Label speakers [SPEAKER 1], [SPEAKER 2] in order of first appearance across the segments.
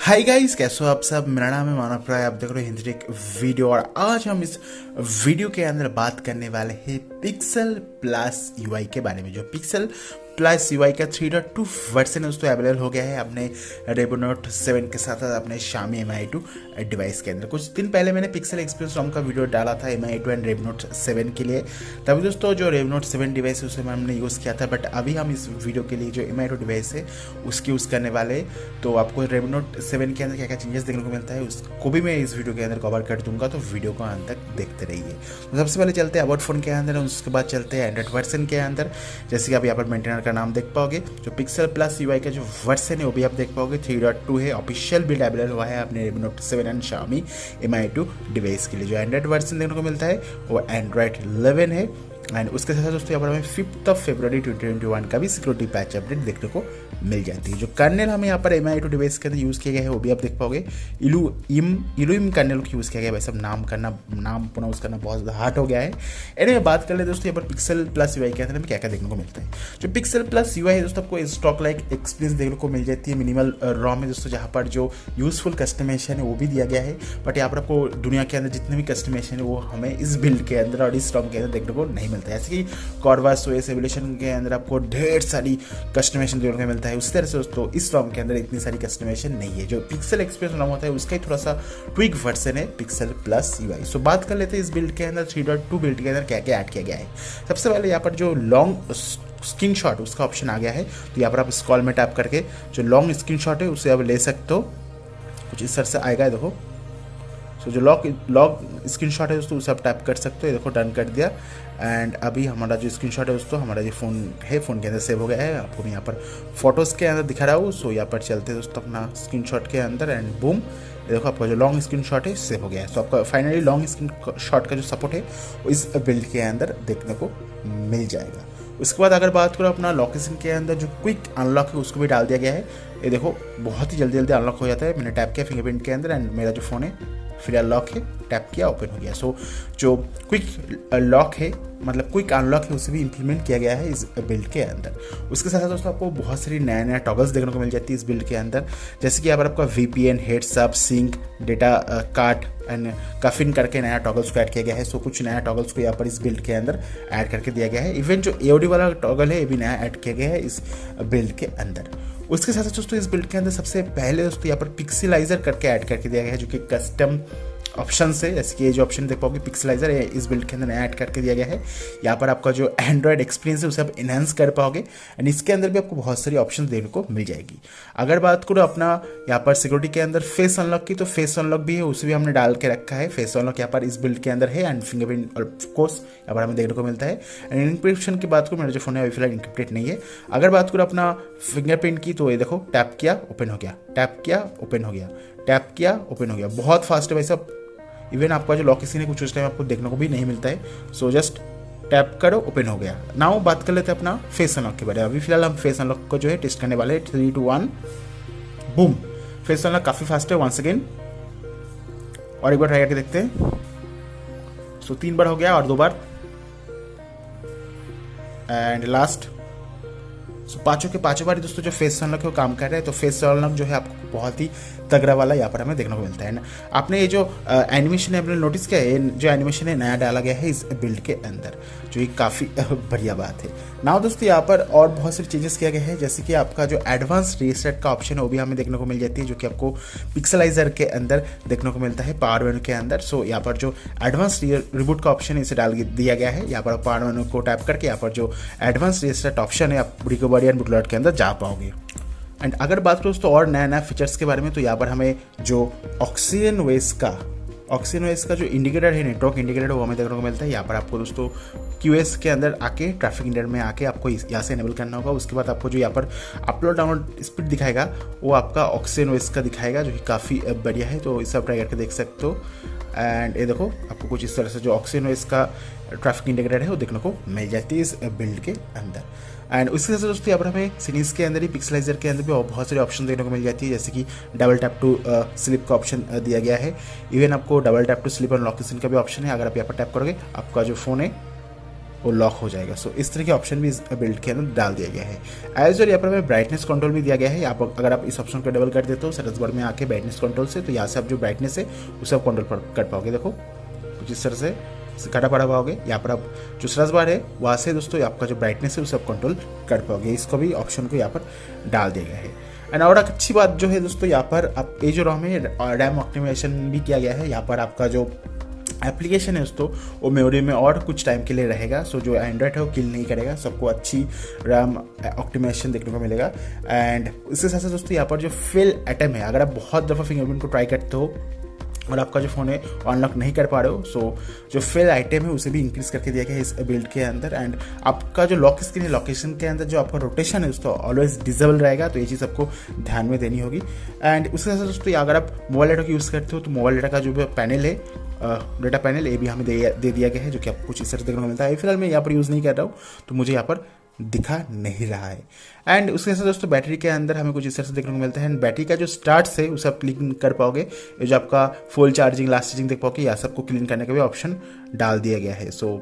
[SPEAKER 1] Hi guys, कैसे हो आप सब। मेरा नाम है मानव राय, आप देख रहे हो हिंदीटेक वीडियो। और आज हम इस वीडियो के अंदर बात करने वाले हैं पिक्सल प्लस यूआई के बारे में। जो पिक्सल प्लस यूआई का 3.2 वर्जन है दोस्तों अवेलेबल हो गया है अपने Redmi Note 7 के साथ अपने Xiaomi Mi2 डिवाइस के अंदर। कुछ दिन पहले मैंने पिक्सल एक्सपीरियंस रोम का वीडियो डाला था Mi2 एंड Redmi Note 7 के लिए। तभी दोस्तों जो Redmi Note 7 डिवाइस है उसे हमने यूज़ किया था, बट अभी हम इस वीडियो के लिए जो Mi2 डिवाइस है उसकी यूज़ करने वाले। तो आपको Redmi Note 7 के अंदर क्या क्या चेंजेस देखने को मिलता है उसको भी मैं इस वीडियो के अंदर कवर कर दूंगा, तो वीडियो को अंत तक देखते रहिए। तो सबसे पहले चलते हैं अबाउट फोन के अंदर, उसके बाद चलते हैं एंड्रॉइड वर्जन के अंदर। जैसे कि आप यहाँ पर मेंटेनर का नाम देख पाओगे, जो पिक्सल प्लस यूआई का जो वर्जन है वो भी आप देख पाओगे 3.2 है। ऑफिशियल बिल्ड अवेलेबल हुआ है अपने Redmi Note 7 and Xiaomi Mi2 device के लिए। जो एंड्रॉइड वर्जन देखने को मिलता है वो एंड्रॉइड 11 है। एंड उसके साथ दोस्तों यहाँ पर हमें 5 फरवरी 2021 का भी सिक्योरिटी पैच अपडेट देखने को मिल जाती है। जो कर्नेल हमें यहाँ पर Mi2 डिवाइस के अंदर यूज़ किया गया है वो भी आप देख पाओगे इलुइम कर्नेल को यूज़ किया गया है। वैसे नाम प्रोनाउंस करना बहुत ज़्यादा हार्ड हो गया है। एनीवे बात कर ले दोस्तों यहाँ पर पिक्सल प्लस यूआई के अंदर हमें क्या क्या देखने को मिलता है। जो पिक्सल प्लस यूआई है दोस्तों आपको स्टॉक लाइक एक्सपीरियंस देखने को मिल जाती है। मिनिमल रॉम है दोस्तों, जहाँ पर जो यूजफुल कस्टमाइजेशन है वो भी दिया गया है, बट यहाँ पर आपको दुनिया के अंदर जितने भी कस्टमाइजेशन है वो हमें इस बिल्ड के अंदर और इस रॉम के अंदर देखने को नहीं मिलता है। ऐसे कि WaveOS एवोल्यूशन के अंदर आपको ढेर सारी कस्टमाइजेशन देखने को मिलता है, उसी तरह से दोस्तों इस रॉम के अंदर इतनी सारी कस्टमाइजेशन नहीं है। जो पिक्सल एक्सपीरियंस रॉम होता है उसका ही थोड़ा सा ट्विक वर्जन है पिक्सल प्लस यूआई। सो बात कर लेते हैं इस बिल्ड के अंदर 3.2 बिल्ड के अंदर क्या क्या ऐड किया गया है। सबसे पहले यहाँ पर जो लॉन्ग स्क्रीनशॉट उसका ऑप्शन आ गया है, तो यहाँ पर आप स्क्रॉल में टैप करके जो लॉन्ग स्क्रीनशॉट है उसे आप ले सकते हो। कुछ इस तरह से आएगा, देखो। सो जो लॉग स्क्रीनशॉट है दोस्तों उसे आप टैप कर सकते हो। देखो डन कर दिया। एंड अभी हमारा जो स्क्रीनशॉट है दोस्तों हमारा जो फ़ोन के अंदर सेव हो गया है। आपको मैं यहाँ पर फोटोज़ के अंदर दिखा रहा हूँ। सो यहाँ पर चलते हैं दोस्तों अपना स्क्रीनशॉट के अंदर एंड बूम, देखो आपका जो लॉन्ग स्क्रीनशॉट है सेव हो गया है। सो आपका फाइनली लॉन्ग स्क्रीनशॉट का जो सपोर्ट है वो इस बिल्ड के अंदर देखने को मिल जाएगा। उसके बाद अगर बात करो अपना लोकेशन के अंदर जो क्विक अनलॉक है उसको भी डाल दिया गया है। ये देखो बहुत ही जल्दी अनलॉक हो जाता है। मैंने टैप किया फिंगरप्रिंट के अंदर एंड मेरा जो फ़ोन है फिर अनलॉक है, टैप किया ओपन हो गया। सो जो क्विक लॉक है मतलब क्विक अनलॉक है उसे भी इंप्लीमेंट किया गया है इस बिल्ड के अंदर। उसके साथ साथ दोस्तों आपको बहुत सारी नया टॉगल्स देखने को मिल जाती है इस बिल्ड के अंदर। जैसे कि यहाँ पर आपका VPN, heads up, sync, data cart and कफिन करके नया टॉगल्स को ऐड किया गया है। सो कुछ नया टॉगल्स को यहाँ पर इस बिल्ड के अंदर ऐड करके दिया गया है। इवन जो AOD वाला टॉगल है ये भी नया ऐड किया गया है इस बिल्ड के अंदर। उसके साथ साथ दोस्तों इस बिल्ड के अंदर सबसे पहले दोस्तों यहाँ पर पिक्सेलाइजर करके ऐड करके दिया गया है, जो कि कस्टम ऑप्शन से, जैसे कि ये जो ऑप्शन देख पाओगे पिक्सेलाइजर है इस बिल्ड के अंदर नया ऐड करके दिया गया है। यहाँ पर आपका जो एंड्रॉयड एक्सपीरियंस है उसे आप इनहेंस कर पाओगे एंड इसके अंदर भी आपको बहुत सारी ऑप्शन देखने को मिल जाएगी। अगर बात करो अपना यहाँ पर सिक्योरिटी के अंदर फेस अनलॉक की, तो फेस अनलॉक भी है उसे भी हमने डाल के रखा है। फेस अनलॉक यहाँ पर इस बिल्ड के अंदर है एंड फिंगरप्रिंट ऑफकोर्स यहाँ पर हमें देखने को मिलता है। एंड इंक्रिप्शन की बात करूँ, मेरा जो फोन है अभी फिलहाल इंक्रिप्टेड नहीं है। अगर बात करो अपना फिंगरप्रिंट की, तो ये देखो टैप किया ओपन हो गया, टैप किया ओपन हो गया, टैप किया ओपन हो गया। बहुत फास्ट है भाई साहब। इवन आपका जो लॉक स्क्रीन है कुछ उस टाइम आपको देखने को भी नहीं मिलता है। सो जस्ट टैप करो ओपन हो गया। नाउ बात कर लेते हैं अपना फेस अनलॉक के बारे में। अभी फिलहाल हम फेस अनलॉक को जो है टेस्ट करने वाले हैं। 3, 2, 1 बूम। फेस अनलॉक काफ़ी फास्ट है। वंस अगेन और एक बार ट्राई करके देखते हैं। सो 3 बार हो गया और 2 बार एंड लास्ट। सो पाँचों के पाँचों बार दोस्तों जो फेस अनलॉक है वो काम कर रहा है। तो फेस अनलॉक जो है आपको बहुत ही तगड़ा वाला यहाँ पर हमें देखने को मिलता है ना। आपने ये जो एनिमेशन है आपने नोटिस किया है, जो एनिमेशन है नया डाला गया है इस बिल्ड के अंदर, जो ये काफ़ी बढ़िया बात है। नाउ दोस्तों यहाँ पर और बहुत सारे चेंजेस किया गया है, जैसे कि आपका जो एडवांस रीसेट का ऑप्शन है वो भी हमें देखने को मिल जाती है, जो कि आपको पिक्सेलाइजर के अंदर देखने को मिलता है पावर मेनू के अंदर। सो यहाँ पर जो एडवांस रिबूट का ऑप्शन है इसे डाल दिया गया है। यहाँ पर पावर मेनू को टैप करके यहाँ पर जो एडवांस रीसेट ऑप्शन है आप रिकवरी एंड बूटलोड के अंदर जा पाओगे। एंड अगर बात करो दोस्तों और नया फीचर्स के बारे में, तो यहाँ पर हमें जो ऑक्सीजन वेस का जो इंडिकेटर है, नेटवर्क इंडिकेटर, वो हमें देखने को मिलता है। यहाँ पर आपको दोस्तों QS के अंदर आके ट्रैफिक इंडिकेटर में आके आपको यहाँ से इनेबल करना होगा। उसके बाद आपको जो यहाँ पर अपलोड डाउनलोड स्पीड दिखाएगा वो आपका ऑक्सीजन वेस का दिखाएगा, जो कि काफ़ी बढ़िया है। तो इसे आप ट्राई करके देख सकते हो। एंड ये देखो आपको कुछ इस तरह से जो ऑक्सीजन वेस का ट्रैफिक इंडिकेटर है वो देखने को मिल जाती है इस बिल्ड के अंदर। एंड उसके साथ दोस्तों यहाँ पर हमें सीरीज़ के अंदर ही पिक्सेलाइजर के अंदर भी बहुत सारे ऑप्शन देखने को मिल जाती है, जैसे कि डबल टैप टू स्लिप का ऑप्शन दिया गया है। इवन आपको डबल टैप टू स्लिप और लॉकेशन का भी ऑप्शन है। अगर आप यहाँ पर टैप करोगे आपका जो फ़ोन है वो लॉक हो जाएगा। सो इस तरह के ऑप्शन भी इस बिल्ड के अंदर डाल दिया गया है। एज वेल यहाँ पर हमें ब्राइटनेस कंट्रोल भी दिया गया है। अगर आप इस ऑप्शन को डबल कर देते हो सर्च बार में आके ब्राइटनेस कंट्रोल से, तो यहाँ से आप जो ब्राइटनेस है उसे आप कंट्रोल कर पाओगे। देखो कुछ इस तरह से काटा पड़ा पाओगे। यहाँ पर आप जो सर्च बार है वहाँ से दोस्तों आपका जो ब्राइटनेस है उसे आप कंट्रोल कर पाओगे। इसको भी ऑप्शन को यहाँ पर डाल दिया गया है। एंड और अच्छी बात जो है दोस्तों, यहाँ पर आप ये जो रॉम है रैम ऑप्टिमाइजेशन भी किया गया है। यहाँ पर आपका जो एप्लीकेशन है दोस्तों वो मेमोरी में और कुछ टाइम के लिए रहेगा। सो जो एंड्रॉयड है वो किल नहीं करेगा, सबको अच्छी रैम ऑप्टिमाइजेशन देखने को मिलेगा। एंड इसके साथ साथ दोस्तों यहाँ पर जो फिल आइटम है, अगर आप बहुत दफ़ा फिंगरप्रिंट को ट्राई करते हो और आपका जो फ़ोन है अनलॉक नहीं कर पा रहे हो, सो जो फिल आइटम है उसे भी इंक्रीज करके दिया गया है इस बिल्ड के अंदर। एंड आपका जो लॉक स्क्रीन है, लोकेशन के अंदर जो आपका रोटेशन है दोस्तों ऑलवेज डिसेबल रहेगा, तो ये चीज़ आपको ध्यान में देनी होगी। एंड उसके साथ दोस्तों अगर आप मोबाइल डाटा का यूज़ करते हो तो मोबाइल डाटा का जो पैनल है, डेटा पैनल, ये भी हमें दे दिया गया है, जो कि आपको कुछ इस तरह से देखने को मिलता है। फिलहाल मैं यहाँ पर यूज़ नहीं कर रहा हूँ तो मुझे यहाँ पर दिखा नहीं रहा है। एंड उसके साथ दोस्तों बैटरी के अंदर हमें कुछ इस तरह से देखने को मिलता है। एंड बैटरी का जो स्टार्ट्स है उसे आप क्लीन कर पाओगे। ये जो आपका फुल चार्जिंग, लास्ट चार्जिंग देख पाओगे, या सबको क्लीन करने का भी ऑप्शन डाल दिया गया है। सो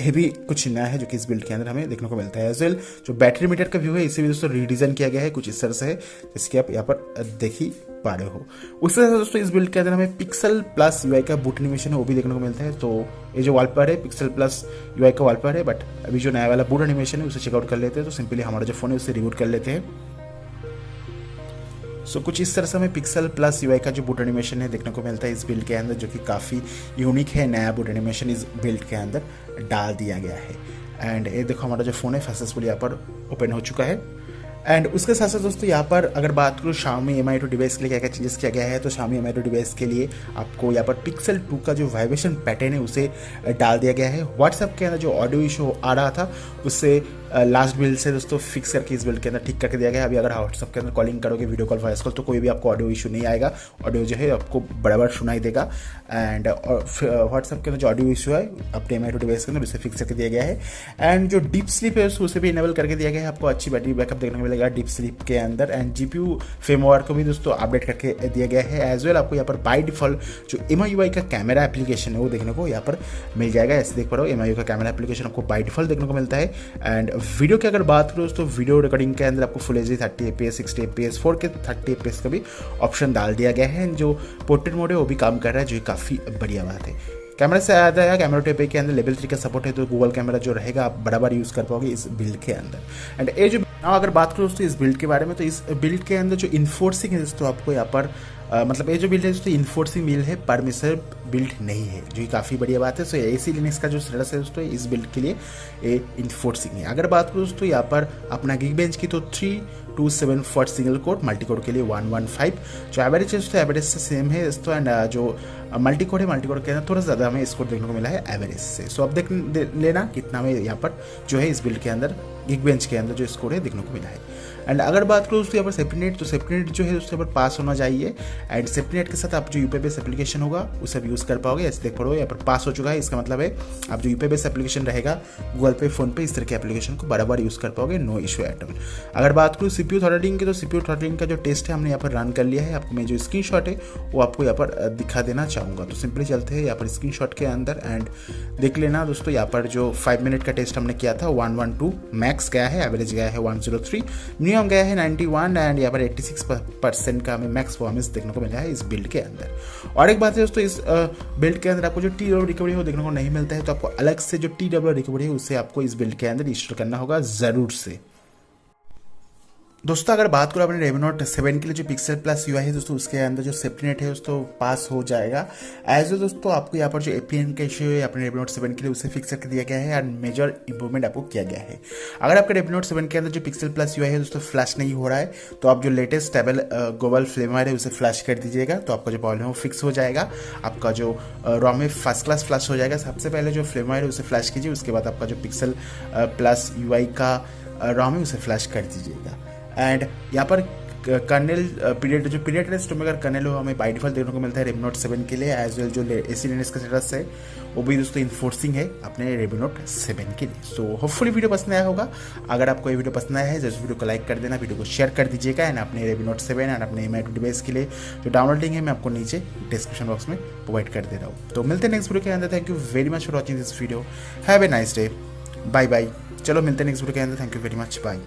[SPEAKER 1] ये भी कुछ नया है जो कि इस बिल्ड के अंदर हमें देखने को मिलता है। एज वेल जो बैटरी मीटर का व्यू है इसे भी दोस्तों रीडिज़ाइन किया गया है, कुछ इस तरह से है जैसे कि आप यहाँ पर देख ही पा रहे हो। उसके साथ दोस्तों इस बिल्ड के अंदर हमें पिक्सल प्लस यूआई का बूट एनिमेशन है वो भी देखने को मिलता है। तो ये जो वॉलपेपर है पिक्सल प्लस यूआई का वॉलपेपर है, बट अभी जो नया वाला बूट एनिमेशन है उसे चेकआउट कर लेते हैं। तो सिंपली हमारा जो फोन है उसे रिबूट कर लेते हैं। सो कुछ इस तरह से हमें पिक्सल प्लस यूआई का जो बूट एनिमेशन है देखने को मिलता है इस बिल्ड के अंदर, जो कि काफ़ी यूनिक है। नया बूट एनिमेशन इस बिल्ड के अंदर डाल दिया गया है। एंड ये देखो हमारा जो फ़ोन है सक्सेसफुली यहाँ पर ओपन हो चुका है। एंड उसके साथ साथ दोस्तों यहाँ पर अगर बात करूँ Xiaomi Mi2 डिवाइस के लिए क्या क्या चेंजेस किया गया है, तो Xiaomi Mi2 डिवाइस के लिए आपको यहाँ पर Pixel 2 का जो वाइब्रेशन पैटर्न है उसे डाल दिया गया है। व्हाट्सएप के अंदर जो ऑडियो इशू आ रहा था उससे लास्ट बिल्ड से दोस्तों फिक्स करके इस बिल्ड के अंदर ठीक करके दिया गया है। अभी अगर व्हाट्सएप के अंदर कॉलिंग करोगे, वीडियो कॉल, वॉइस कॉल, तो कोई भी आपको ऑडियो इशू नहीं आएगा। ऑडियो जो है आपको बराबर सुनाई देगा। एंड व्हाट्सएप के अंदर जो ऑडियो इशू है अपने Mi2 डिवाइस के अंदर उसे फिक्स करके दिया गया है। एंड जो डीप स्लीप है उसे भी इनेबल करके दिया गया है। आपको अच्छी बैटरी बैकअप देखने को मिलेगा डीप स्लीप के अंदर। एंड जीपीयू फर्मवेयर को भी दोस्तों अपडेट करके दिया गया है। एज वेल आपको यहाँ पर बाय डिफॉल्ट जो MIUI का कैमरा एप्लीकेशन है वो देखने को यहाँ पर मिल जाएगा। ऐसे देख पा रहे हो MIUI का कैमरा एप्लीकेशन आपको बाय डिफॉल्ट देखने को मिलता है। एंड वीडियो की अगर बात करो दोस्तों, वीडियो रिकॉर्डिंग के अंदर आपको full HD 30 fps 60 fps 4K 30 fps का भी ऑप्शन डाल दिया गया है। जो पोर्ट्रेट मोड है वो भी काम कर रहा है, जो काफ़ी बढ़िया बात है। कैमरा से याद आया, कैमरा टेप के अंदर लेवल 3 का सपोर्ट है, तो गूगल कैमरा जो रहेगा आप बराबर यूज़ कर पाओगे इस बिल्ड के अंदर। एंड ये जो अगर बात करो दोस्तों इस बिल्ड के बारे में, तो इस बिल्ड के अंदर जो इन्फोर्सिंग है दोस्तों आपको यहाँ पर मतलब ये जो बिल्ड है दोस्तों इन्फोर्सिंग बिल्ड है, परमिशन बिल्ड नहीं है, जो कि काफ़ी बढ़िया बात है। सो AC लिनक्स का जो स्टेटस है दोस्तों इस बिल्ड के लिए ये इन्फोर्सिंग है। अगर बात करो दोस्तों यहाँ पर अपना Geekbench की, तो 327 सिंगल कोर, मल्टी कोर के लिए 115। जो एवरेज है दोस्तों एवरेज से सेम है दोस्तों। एंड जो मल्टी कोर है, मल्टी कोर के अंदर थोड़ा ज़्यादा हमें स्कोर देखने को मिला है एवरेज से। सो अब देख लेना कितना हमें यहाँ पर जो है इस बिल्ड के अंदर Geekbench के अंदर जो स्कोर है देखने को मिला है। एंड अगर बात करो दोस्तों यहाँ पर सेफ्टीनेट, तो सेफ्टीनेट जो है दोस्तों यहाँ पर पास होना चाहिए। एंड सेफ्टीनेट के साथ आप जो यूपीआई बेस्ड एप्लीकेशन होगा उसे आप यूज़ कर पाओगे। ऐसे देख पड़ो यहाँ पर पास हो चुका है। इसका मतलब है आप जो यूपीआई बेस्ड एप्लीकेशन रहेगा गूगल पे, फोन पे, इस तरह के एप्लीकेशन को बराबर यूज़ कर पाओगे, नो इशू एट ऑल। अगर बात करूँ CPU थ्रॉटलिंग की, तो CPU थ्रॉटलिंग का जो टेस्ट है हमने यहाँ पर रन कर लिया है। आपको मैं जो स्क्रीनशॉट है वो आपको यहाँ पर दिखा देना चाहूँगा। तो सिंपली चलते हैं यहाँ पर स्क्रीनशॉट के अंदर एंड देख लेना दोस्तों। यहाँ पर जो 5 मिनट का टेस्ट हमने किया था 112 मैक्स गया है, एवरेज गया है 103, मिनिमम गया है 91 एंड यहाँ पर 86% का हमें मैक्स परफॉर्मेंस देखने को मिला है इस बिल्ड के अंदर। और एक बात है दोस्तों, इस बिल्ड के अंदर आपको जो TW रिकवरी है वो देखने को नहीं मिलता है, तो आपको अलग से जो TW रिकवरी है उसे आपको इस बिल्ड के अंदर इंस्टॉल करना होगा ज़रूर से। दोस्तों अगर बात करो अपने Redmi Note 7 के लिए जो PixelPlusUI है दोस्तों उसके अंदर जो सेफ्टी नेट है दोस्तों पास हो जाएगा। एज वेल दोस्तों आपको यहाँ पर जो APN का इशू है अपने Redmi Note 7 के लिए उसे फिक्स करके दिया गया है एंड मेजर इंप्रूवमेंट आपको किया गया है। अगर आपके Redmi Note 7 के अंदर जो PixelPlusUI है दोस्तों फ्लैश नहीं हो रहा है, तो आप जो लेटेस्ट स्टेबल ग्लोबल फ्लेमर है उसे फ्लैश कर दीजिएगा, तो आपका जो प्रॉब्लम है वो फिक्स हो जाएगा। आपका जो रॉम है फर्स्ट क्लास फ्लैश हो जाएगा। सबसे पहले जो फ्लेमर है उसे फ्लैश कीजिए, उसके बाद आपका जो PixelPlusUI का रॉम है उसे फ्लैश कर दीजिएगा। एंड यहाँ पर कर्नल पीरियड जो पीरियड रेस्ट में अगर कर्नल हो हमें बाय डिफॉल्ट देखने को मिलता है Redmi Note 7 के लिए। एज वेल जो AC लिनक्स का स्टेटस है वो भी दोस्तों इन्फोर्सिंग है अपने Redmi Note 7 के लिए। सो होपफुली वीडियो पसंद आया होगा। अगर आपको ये वीडियो पसंद आया है जरूर वीडियो को लाइक कर देना, वीडियो को शेयर कर दीजिएगा। एंड अपने Redmi Note 7 एंड अपने Mi2 डिवाइस के लिए जो डाउनलोड लिंक है मैं आपको नीचे डिस्क्रिप्शन बॉक्स में प्रोवाइड कर दे रहा हूँ। तो मिलते हैं नेक्स्ट वीडियो के अंदर। Thank you very much for watching this video. Have a nice day. Bye bye. चलो मिलते हैं नेक्स्ट वीडियो के अंदर। Thank you very much, bye.